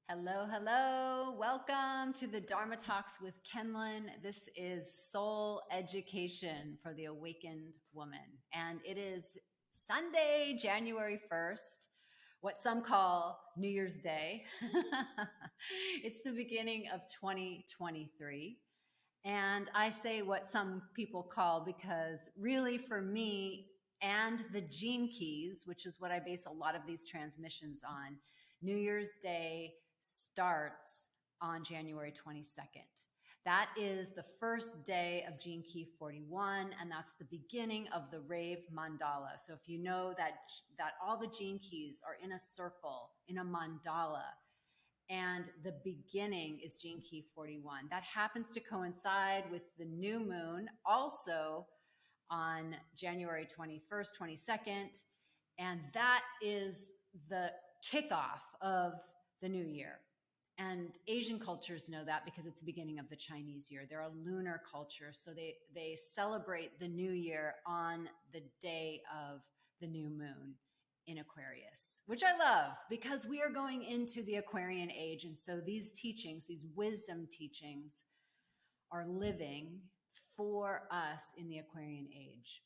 Hello, hello. Welcome to the Dharma Talks with Kenlin. This is soul education for the awakened woman. And it is Sunday, January 1st, what some call New Year's Day. It's the beginning of 2023. And I say what some people call because really for me and the gene keys, which is what I base a lot of these transmissions on, New Year's Day starts on January 22nd. That is the first day of Gene Key 41, and that's the beginning of the rave mandala. So if you know that all the gene keys are in a circle, in a mandala, and the beginning is Gene Key 41. That happens to coincide with the new moon, also on January 21st, 22nd, and that is the kickoff of the new year. And Asian cultures know that because it's the beginning of the Chinese year. They're a lunar culture, so they celebrate the new year on the day of the new moon in Aquarius, which I love because we are going into the Aquarian age. And so these teachings, these wisdom teachings, are living for us in the Aquarian age.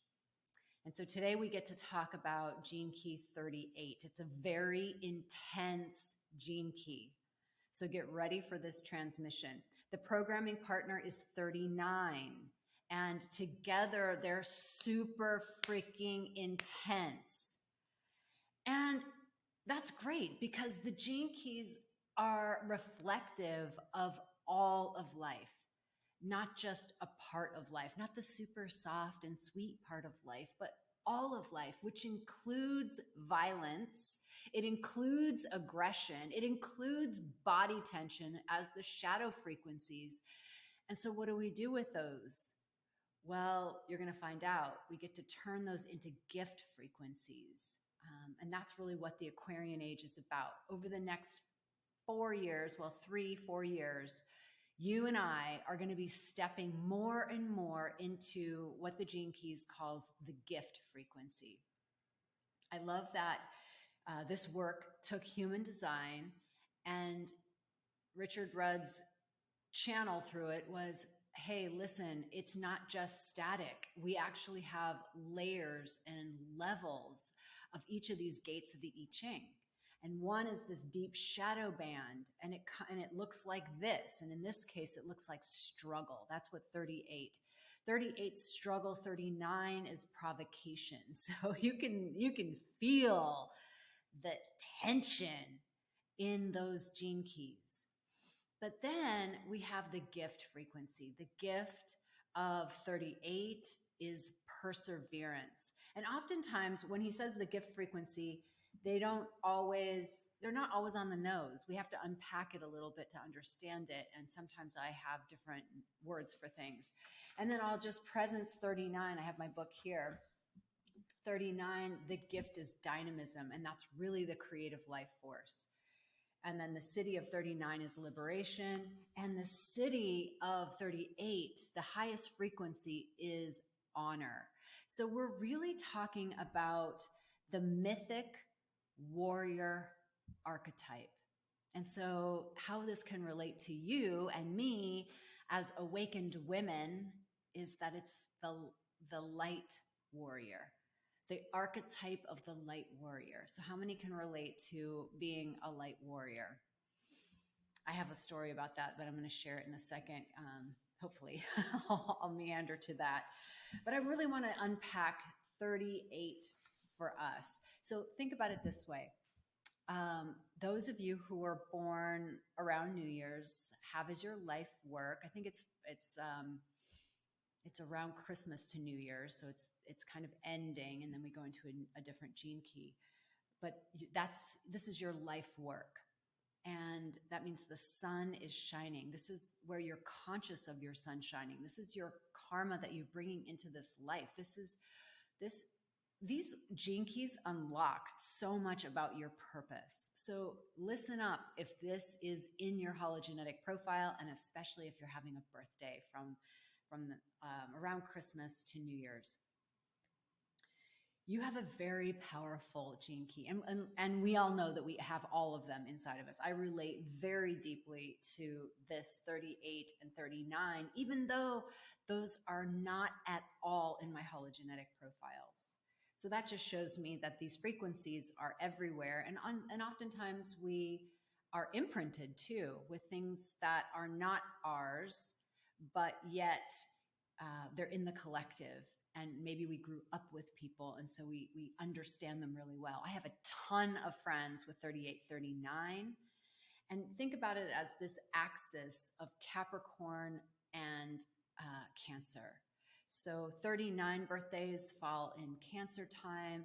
And so today we get to talk about Gene Key 38. It's a very intense gene key. So get ready for this transmission. The programming partner is 39. And together they're super freaking intense. And that's great because the gene keys are reflective of all of life. Not just a part of life, not the super soft and sweet part of life, but all of life, which includes violence, it includes aggression, it includes body tension as the shadow frequencies. And so what do we do with those? Well, you're going to find out. We get to turn those into gift frequencies. And that's really what the Aquarian age is about. Over the next 4 years, 3-4 years, you and I are going to be stepping more and more into what the Gene Keys calls the gift frequency. I love that this work took human design, and Richard Rudd's channel through it was, hey, listen, it's not just static. We actually have layers and levels of each of these gates of the I Ching. And one is this deep shadow band, and it looks like this. And in this case, it looks like struggle. That's what 38. 38 struggle, 39 is provocation. So you can feel the tension in those gene keys. But then we have the gift frequency. The gift of 38 is perseverance. And oftentimes when he says the gift frequency, they're not always on the nose. We have to unpack it a little bit to understand it. And sometimes I have different words for things. And then I'll just presence 39. I have my book here. 39, the gift is dynamism. And that's really the creative life force. And then the city of 39 is liberation. And the city of 38, the highest frequency, is honor. So we're really talking about the mythic warrior archetype. And so how this can relate to you and me as awakened women is that it's the light warrior, the archetype of the light warrior. So how many can relate to being a light warrior? I have a story about that, but I'm going to share it in a second. Hopefully I'll meander to that. But I really want to unpack 38 for us. So think about it this way. Those of you who were born around New Year's have as your life work. I think it's around Christmas to New Year's. So it's kind of ending, and then we go into a different gene key. But this is your life work. And that means the sun is shining. This is where you're conscious of your sun shining. This is your karma that you're bringing into this life. These gene keys unlock so much about your purpose. So listen up if this is in your hologenetic profile, and especially if you're having a birthday from around Christmas to New Year's. You have a very powerful gene key. And we all know that we have all of them inside of us. I relate very deeply to this 38 and 39, even though those are not at all in my hologenetic profiles. So that just shows me that these frequencies are everywhere. And oftentimes we are imprinted too with things that are not ours, but yet they're in the collective, and maybe we grew up with people, and so we understand them really well. I have a ton of friends with 38, 39, and think about it as this axis of Capricorn and Cancer. So 39 birthdays fall in Cancer time,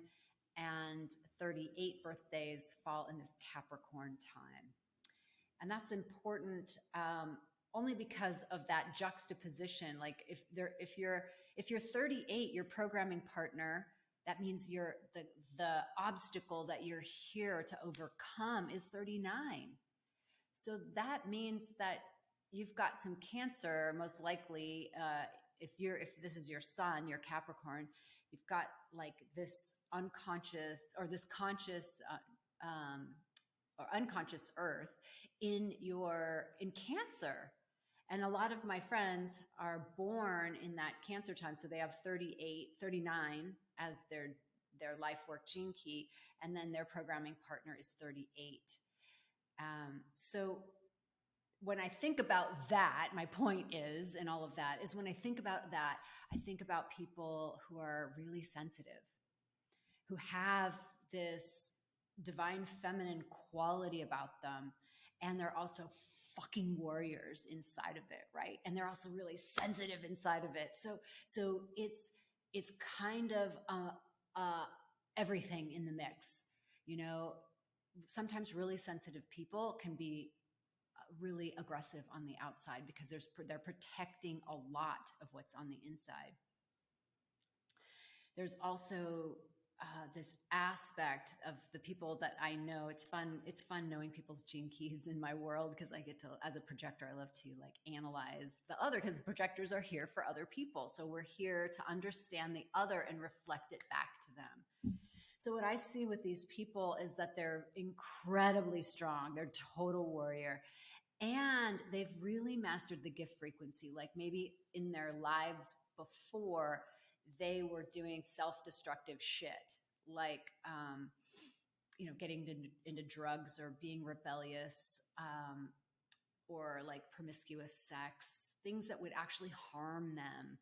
and 38 birthdays fall in this Capricorn time. And that's important only because of that juxtaposition. Like if you're 38, your programming partner, that means the obstacle that you're here to overcome is 39. So that means that you've got some Cancer, most likely. If this is your sun, your Capricorn, you've got like this unconscious or this conscious or unconscious Earth in Cancer. And a lot of my friends are born in that Cancer time. So they have 38, 39 as their life work gene key. And then their programming partner is 38. So when I think about that, my point is, and all of that is when I think about that, I think about people who are really sensitive, who have this divine feminine quality about them. And they're also fucking warriors inside of it, right? And they're also really sensitive inside of it. So it's kind of everything in the mix. You know, sometimes really sensitive people can be really aggressive on the outside because they're protecting a lot of what's on the inside. There's also this aspect of the people that I know. It's fun knowing people's gene keys in my world, because I get to, as a projector, I love to like analyze the other, because projectors are here for other people. So we're here to understand the other and reflect it back to them. So what I see with these people is that they're incredibly strong. They're total warrior. And they've really mastered the gift frequency. Like maybe in their lives before, they were doing self-destructive shit, like, getting into drugs or being rebellious, or like promiscuous sex, things that would actually harm them.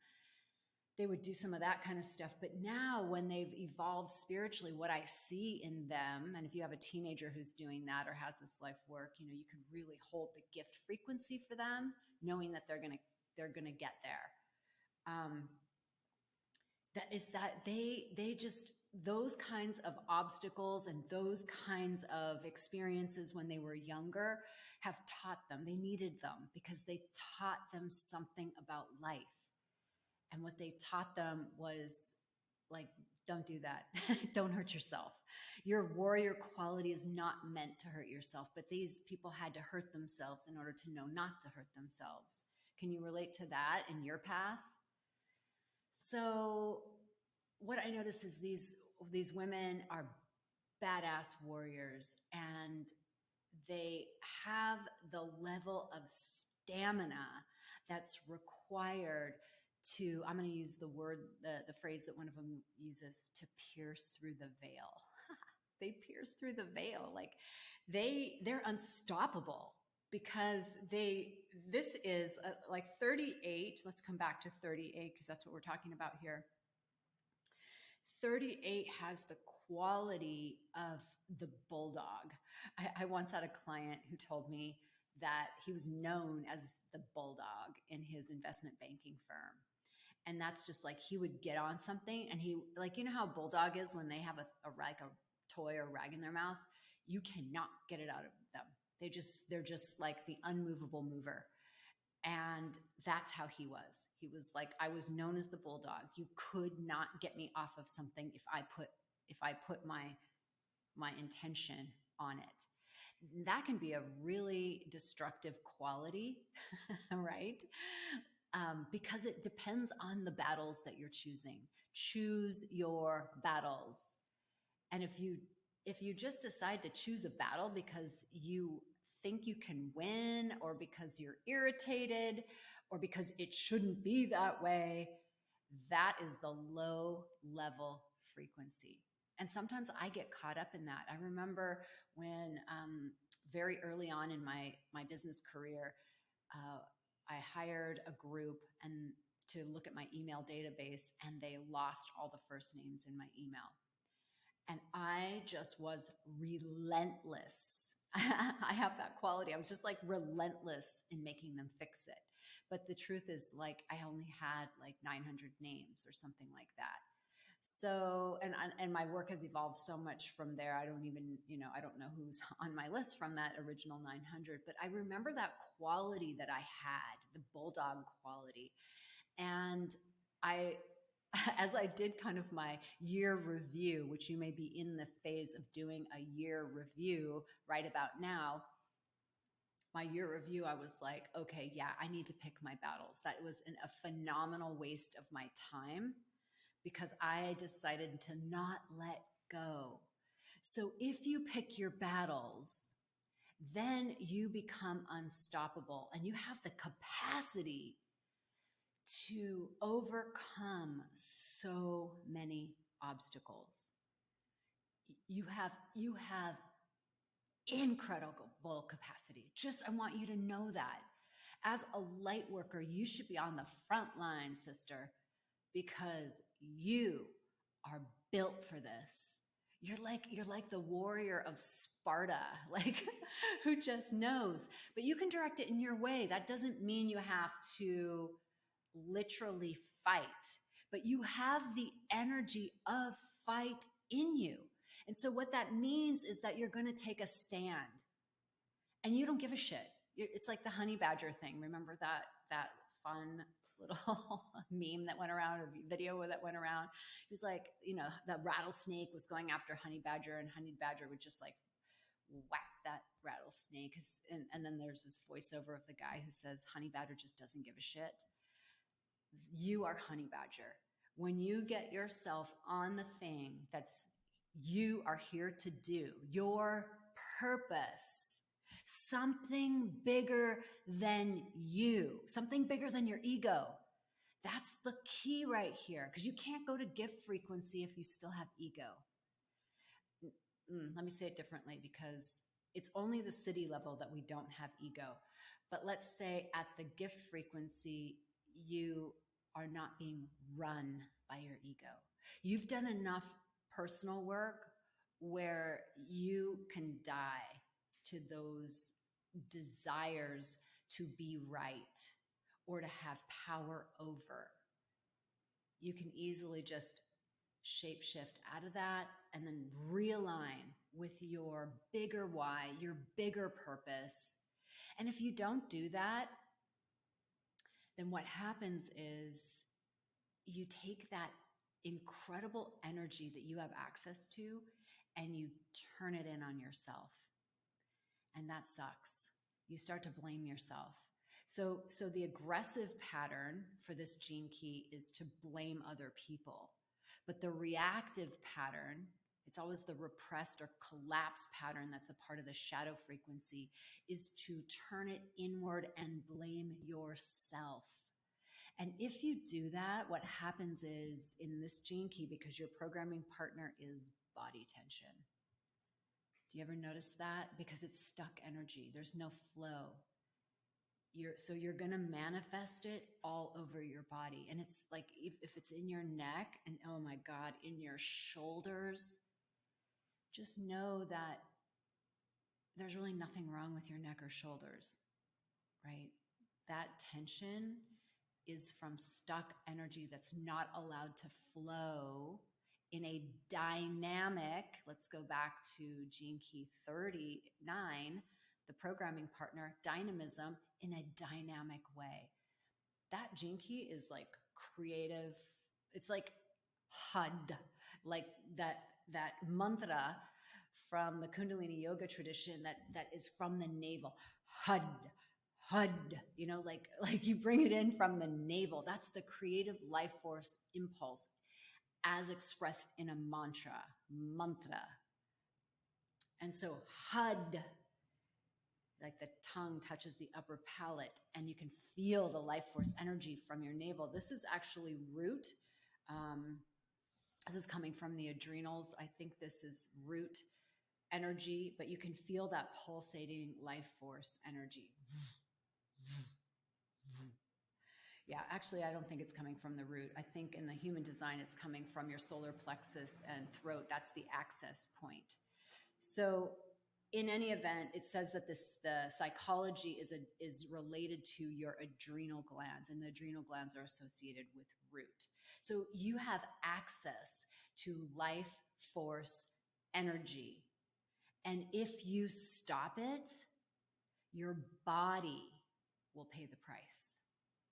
They would do some of that kind of stuff. But now when they've evolved spiritually, what I see in them, and if you have a teenager who's doing that or has this life work, you can really hold the gift frequency for them, knowing that they're going to get there. That they just, those kinds of obstacles and those kinds of experiences when they were younger have taught them, they needed them because they taught them something about life. And what they taught them was like, don't do that. Don't hurt yourself. Your warrior quality is not meant to hurt yourself, but these people had to hurt themselves in order to know not to hurt themselves. Can you relate to that in your path? So what I notice is these women are badass warriors, and they have the level of stamina that's required to, I'm going to use the phrase that one of them uses, to pierce through the veil. They pierce through the veil. Like they're unstoppable, because this is like 38. Let's come back to 38, because that's what we're talking about here. 38 has the quality of the bulldog. I once had a client who told me that he was known as the bulldog in his investment banking firm. And that's just like, he would get on something and he, like, you know how a bulldog is when they have a toy or rag in their mouth? You cannot get it out of them. They're just like the unmovable mover. And that's how he was. He was like, I was known as the bulldog. You could not get me off of something if I put my intention on it. That can be a really destructive quality, right? Because it depends on the battles that you're choosing. choose your battles. And if you just decide to choose a battle because you think you can win, or because you're irritated, or because it shouldn't be that way, that is the low level frequency. And sometimes I get caught up in that. I remember when very early on in my business career, I hired a group and to look at my email database, and they lost all the first names in my email. And I just was relentless. I have that quality. I was just like relentless in making them fix it. But the truth is, like, I only had like 900 names or something like that. So, and my work has evolved so much from there. I don't even, I don't know who's on my list from that original 900, but I remember that quality that I had, the bulldog quality. And I, as I did kind of my year review, which you may be in the phase of doing a year review right about now, my year review, I was like, okay, yeah, I need to pick my battles. That was a phenomenal waste of my time because I decided to not let go. So if you pick your battles, then you become unstoppable and you have the capacity to overcome so many obstacles. You have incredible capacity. I want you to know that. As a light worker, you should be on the front line, sister, because you are built for this. You're like the warrior of Sparta, like who just knows. But you can direct it in your way. That doesn't mean you have to literally fight, but you have the energy of fight in you. And so what that means is that you're going to take a stand and you don't give a shit. It's like the honey badger thing. Remember that fun little meme that went around, or video that went around? It was like, the rattlesnake was going after honey badger, and honey badger would just like whack that rattlesnake. And then there's this voiceover of the guy who says, honey badger just doesn't give a shit. You are honey badger. When you get yourself on the thing that's you are here to do, your purpose, something bigger than you, something bigger than your ego. That's the key right here, because you can't go to gift frequency if you still have ego. Let me say it differently, because it's only the city level that we don't have ego. But let's say at the gift frequency, you are not being run by your ego. You've done enough personal work where you can die to those desires to be right or to have power over. You can easily just shapeshift out of that and then realign with your bigger why, your bigger purpose. And if you don't do that, then what happens is you take that incredible energy that you have access to and you turn it in on yourself. And that sucks. You start to blame yourself. So the aggressive pattern for this gene key is to blame other people. But the reactive pattern, it's always the repressed or collapsed pattern that's a part of the shadow frequency, is to turn it inward and blame yourself. And if you do that, what happens is, in this gene key, because your programming partner is body tension. Do you ever notice that? Because it's stuck energy. There's no flow. You're going to manifest it all over your body. And it's like, if it's in your neck and, oh my God, in your shoulders, just know that there's really nothing wrong with your neck or shoulders, right? That tension is from stuck energy that's not allowed to flow in a dynamic, let's go back to gene key 39, the programming partner, dynamism, in a dynamic way. That gene key is like creative. It's like HUD, like that mantra from the Kundalini yoga tradition that is from the navel. HUD, HUD, like you bring it in from the navel. That's the creative life force impulse. as expressed in a mantra. And so HUD, like the tongue touches the upper palate and you can feel the life force energy from your navel. This is actually root. This is coming from the adrenals. I think this is root energy, but you can feel that pulsating life force energy. Yeah, actually, I don't think it's coming from the root. I think in the human design, it's coming from your solar plexus and throat. That's the access point. So in any event, it says that the psychology is related to your adrenal glands, and the adrenal glands are associated with root. So you have access to life force energy. And if you stop it, your body will pay the price.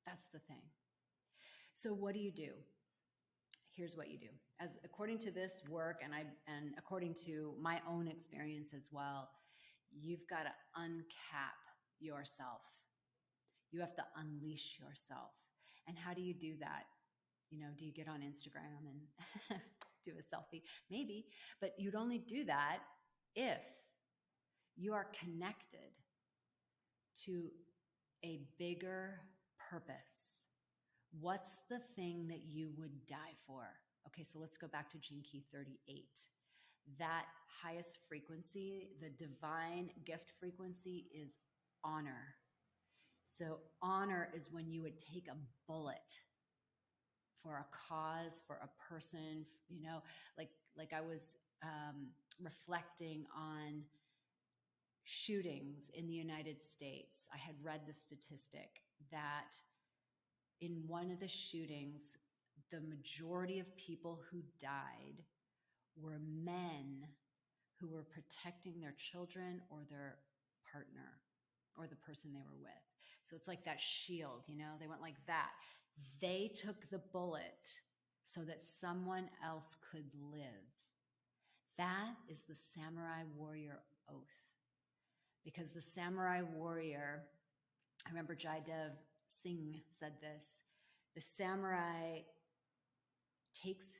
That's the thing. So what do? Here's what you do. As according to this work and according to my own experience as well, you've got to uncap yourself. You have to unleash yourself. And how do you do that? You know, do you get on Instagram and do a selfie? Maybe, but you'd only do that if you are connected to a bigger purpose. What's the thing that you would die for? Okay, so let's go back to Gene Key 38. That highest frequency, the divine gift frequency, is honor. So honor is when you would take a bullet for a cause, for a person, you know, like I was reflecting on shootings in the United States. I had read the statistic that in one of the shootings, the majority of people who died were men who were protecting their children or their partner or the person they were with. So it's like that shield, you know, they went like that. They took the bullet so that someone else could live. That is the samurai warrior oath. Because the samurai warrior, I remember Jaidev Singh said this, the samurai takes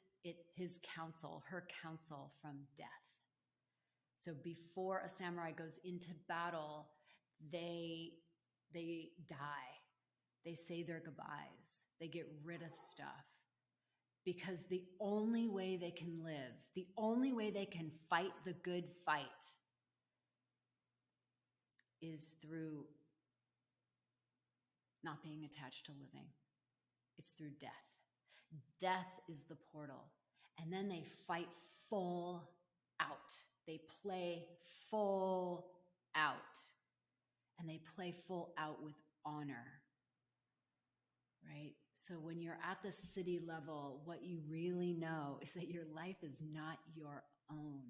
his counsel, her counsel from death. So before a samurai goes into battle, they die. They say their goodbyes. They get rid of stuff. Because the only way they can live, the only way they can fight the good fight is through not being attached to living. It's through death. Death is the portal. And then they fight full out. They play full out. And they play full out with honor. Right? So when you're at the city level, what you really know is that your life is not your own.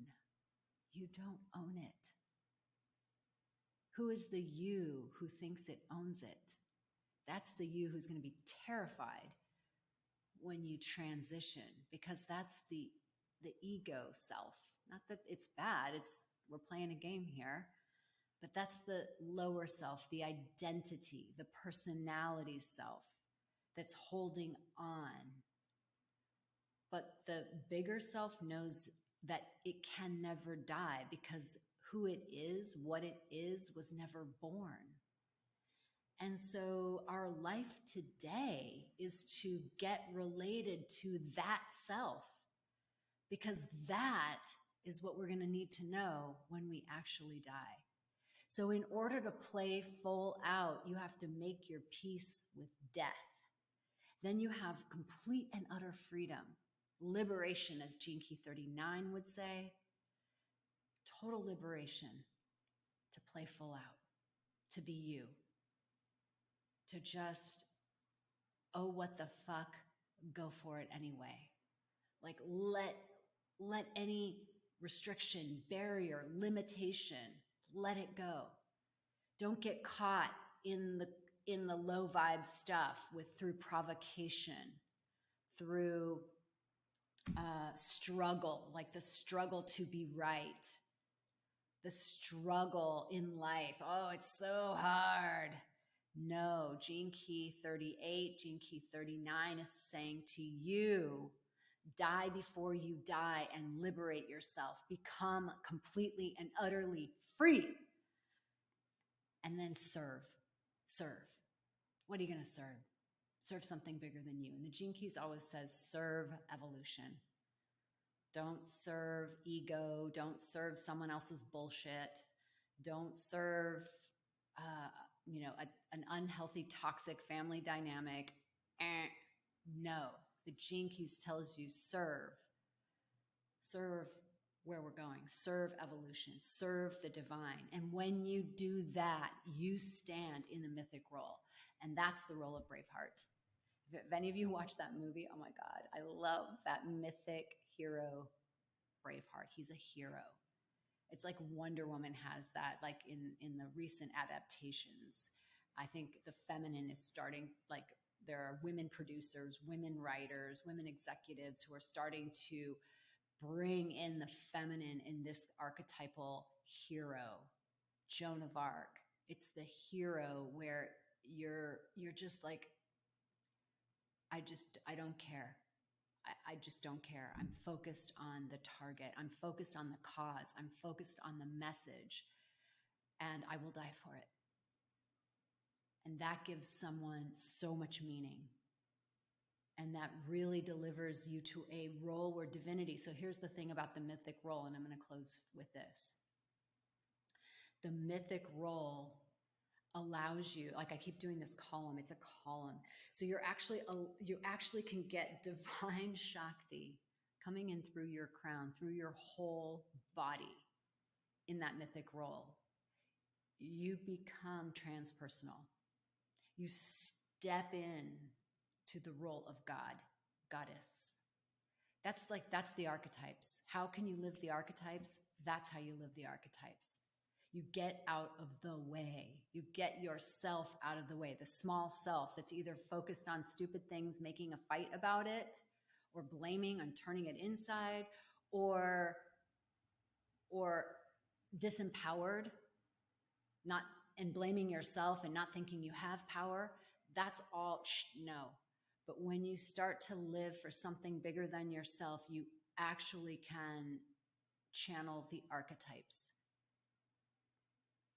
You don't own it. Who is the you who thinks it owns it? That's the you who's going to be terrified when you transition, because that's the ego self. Not that it's bad, we're playing a game here, but that's the lower self, the identity, the personality self that's holding on. But the bigger self knows that it can never die, because who it is, what it is, was never born. And so our life today is to get related to that self, because that is what we're going to need to know when we actually die. So in order to play full out, you have to make your peace with death. Then you have complete and utter freedom, liberation, as Gene Key 39 would say, total liberation to play full out, to be you. To just, oh, what the fuck, go for it anyway. Like let any restriction, barrier, limitation, let it go. Don't get caught in the low vibe stuff through provocation, through struggle, like the struggle to be right, the struggle in life. Oh, it's so hard. No, Gene Key 38, Gene Key 39 is saying to you, Die before you die and liberate yourself. Become completely and utterly free. And then serve. Serve. What are you going to serve? Serve something bigger than you. And the Gene Keys always says, serve evolution. Don't serve ego. Don't serve someone else's bullshit. Don't serve, an unhealthy, toxic family dynamic. No, the Gene Keys tells you serve where we're going, serve evolution, serve the divine. And when you do that, you stand in the mythic role. And that's the role of Braveheart. If any of you watch that movie, oh my God, I love that mythic hero, Braveheart. He's a hero. It's like Wonder Woman has that, like in the recent adaptations. I think the feminine is starting, like there are women producers, women writers, women executives who are starting to bring in the feminine in this archetypal hero, Joan of Arc. It's the hero where you're just like, I don't care. I just don't care. I'm focused on the target. I'm focused on the cause. I'm focused on the message, and I will die for it. And that gives someone so much meaning. And that really delivers you to a role where divinity. So here's the thing about the mythic role, and I'm going to close with this. The mythic role allows you, like I keep doing this column, it's a column. So you actually can get divine Shakti coming in through your crown, through your whole body in that mythic role. You become transpersonal. You step in to the role of God, goddess. That's the archetypes. How can you live the archetypes? That's how you live the archetypes. You get out of the way. You get yourself out of the way. The small self that's either focused on stupid things, making a fight about it, or blaming and turning it inside, or disempowered, and blaming yourself and not thinking you have power. That's all, no. But when you start to live for something bigger than yourself, you actually can channel the archetypes.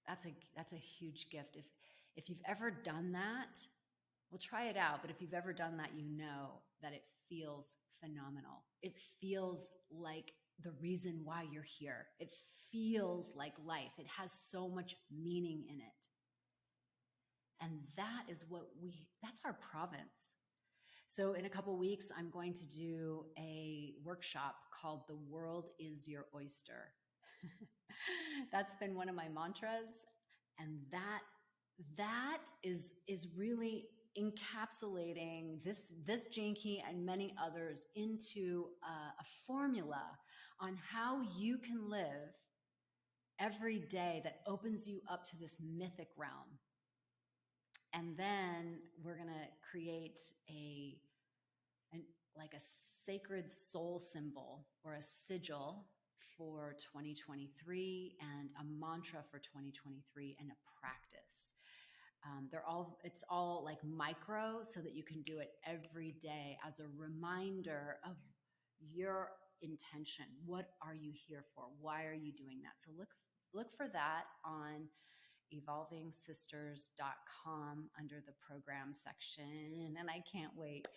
That's a huge gift. If you've ever done that, well, try it out. But if you've ever done that, you know that it feels phenomenal. It feels like the reason why you're here. It feels like life. It has so much meaning in it. And that's our province. So in a couple of weeks, I'm going to do a workshop called The World is Your Oyster. That's been one of my mantras. And that is really encapsulating this Gene Key and many others into a formula on how you can live every day that opens you up to this mythic realm. And then we're going to create a sacred soul symbol or a sigil for 2023 and a mantra for 2023 and a practice. It's all like micro so that you can do it every day as a reminder of your intention. What are you here for? Why are you doing that? So look for that on evolvingsisters.com under the program section. And I can't wait.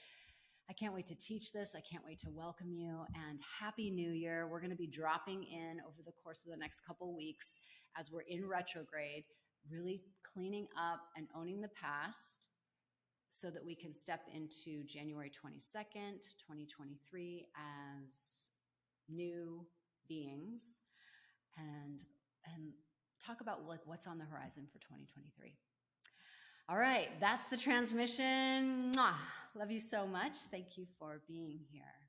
I can't wait to teach this. I can't wait to welcome you, and Happy New Year. We're going to be dropping in over the course of the next couple weeks as we're in retrograde, really cleaning up and owning the past so that we can step into January 22nd, 2023 as new beings and talk about what's on the horizon for 2023. All right, that's the transmission. Mwah. Love you so much. Thank you for being here.